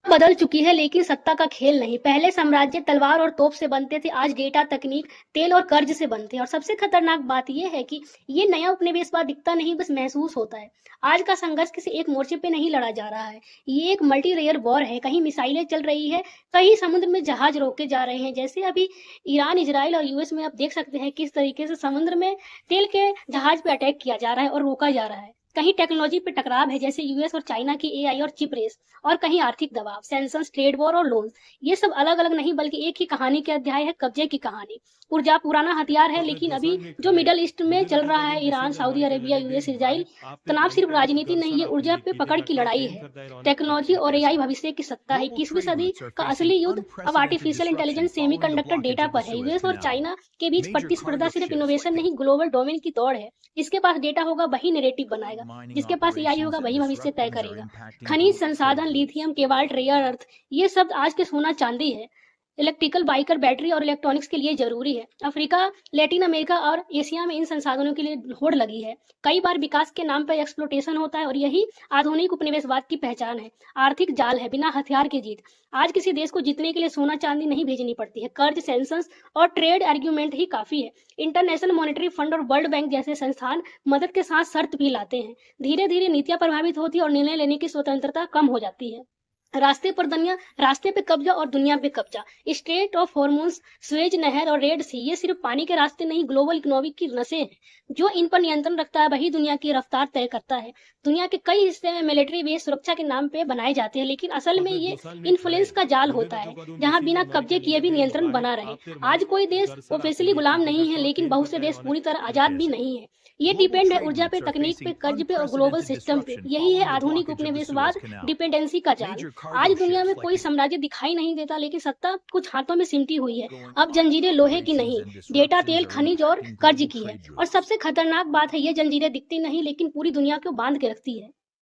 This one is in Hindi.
बदल चुकी है लेकिन सत्ता का खेल नहीं। पहले साम्राज्य तलवार और तोप से बनते थे, आज डेटा, तकनीक, तेल और कर्ज से बनते हैं। और सबसे खतरनाक बात यह है कि ये नया उपनिवेशवाद दिखता नहीं, बस महसूस होता है। आज का संघर्ष किसी एक मोर्चे पे नहीं लड़ा जा रहा है, ये एक मल्टी लेयर वॉर है। कहीं मिसाइलें चल रही है, कहीं समुद्र में जहाज रोके जा रहे हैं। जैसे अभी ईरान, इजराइल और यूएस में आप देख सकते हैं किस तरीके से समुद्र में तेल के जहाज पे अटैक किया जा रहा है और रोका जा रहा है। कहीं टेक्नोलॉजी पे टकराव है, जैसे यूएस और चाइना की एआई और चिप रेस। और कहीं आर्थिक दबाव, सैंक्शंस, ट्रेड वॉर और लोन। ये सब अलग अलग नहीं बल्कि एक ही कहानी के अध्याय है, कब्जे की कहानी। ऊर्जा पुराना हथियार है, लेकिन अभी जो मिडल ईस्ट में चल रहा है, Iran, Saudi Arabia, US, Israel, तनाव सिर्फ राजनीति नहीं, ये ऊर्जा पे पकड़ की लड़ाई है। टेक्नोलॉजी और एआई भविष्य की सत्ता है। 21वीं सदी का असली युद्ध अब आर्टिफिशियल इंटेलिजेंस, सेमीकंडक्टर, डेटा पर है। यूएस और चाइना के बीच प्रतिस्पर्धा सिर्फ इनोवेशन नहीं, ग्लोबल डोमेन की दौड़ है। इसके पास डेटा होगा, वही नैरेटिव बनाएगा। जिसके पास एआई होगा, वही भविष्य तय करेगा। खनिज संसाधन, लिथियम, केबाल्ट, रेयर अर्थ, ये सब आज के सोना चांदी है। इलेक्ट्रिकल बाइकर, बैटरी और इलेक्ट्रॉनिक्स के लिए जरूरी है। अफ्रीका, लैटिन अमेरिका और एशिया में इन संसाधनों के लिए होड़ लगी है। कई बार विकास के नाम पर एक्सप्लोटेशन होता है और यही आधुनिक उपनिवेशवाद की पहचान है। आर्थिक जाल है, बिना हथियार के जीत। आज किसी देश को जीतने के लिए सोना चांदी नहीं भेजनी पड़ती है, कर्ज, सैंक्शंस और ट्रेड आर्ग्यूमेंट ही काफी है। इंटरनेशनल मॉनेटरी फंड और वर्ल्ड बैंक जैसे संस्थान मदद के साथ शर्त भी लाते हैं। धीरे धीरे नीतियां प्रभावित होती है और निर्णय लेने की स्वतंत्रता कम हो जाती है। रास्ते पर दुनिया, रास्ते पे कब्जा और दुनिया पे कब्जा। स्ट्रेट ऑफ हॉर्मोन्स, स्वेज नहर और रेड सी, ये सिर्फ पानी के रास्ते नहीं, ग्लोबल इकोनॉमिक की नसें हैं। जो इन पर नियंत्रण रखता है वही दुनिया की रफ्तार तय करता है। दुनिया के कई हिस्से में मिलिट्री बेस सुरक्षा के नाम पे बनाए जाते हैं, लेकिन असल में ये इन्फ्लुएंस का जाल होता है, जहाँ बिना कब्जे किए भी नियंत्रण बना रहे। आज कोई देश ऑफिशियली गुलाम नहीं है, लेकिन बहुत से देश पूरी तरह आजाद भी नहीं है। ये डिपेंड है ऊर्जा पे, तकनीक पे, कर्ज पे और ग्लोबल सिस्टम पे। यही है आधुनिक उपनिवेशवाद, डिपेंडेंसी का जाल। आज दुनिया में कोई साम्राज्य दिखाई नहीं देता, लेकिन सत्ता कुछ हाथों में सिमटी हुई है। अब जंजीरें लोहे की नहीं, डेटा, तेल, खनिज और कर्ज की है। और सबसे खतरनाक बात है, ये जंजीरें दिखती नहीं, लेकिन पूरी दुनिया को बांध के रखती है।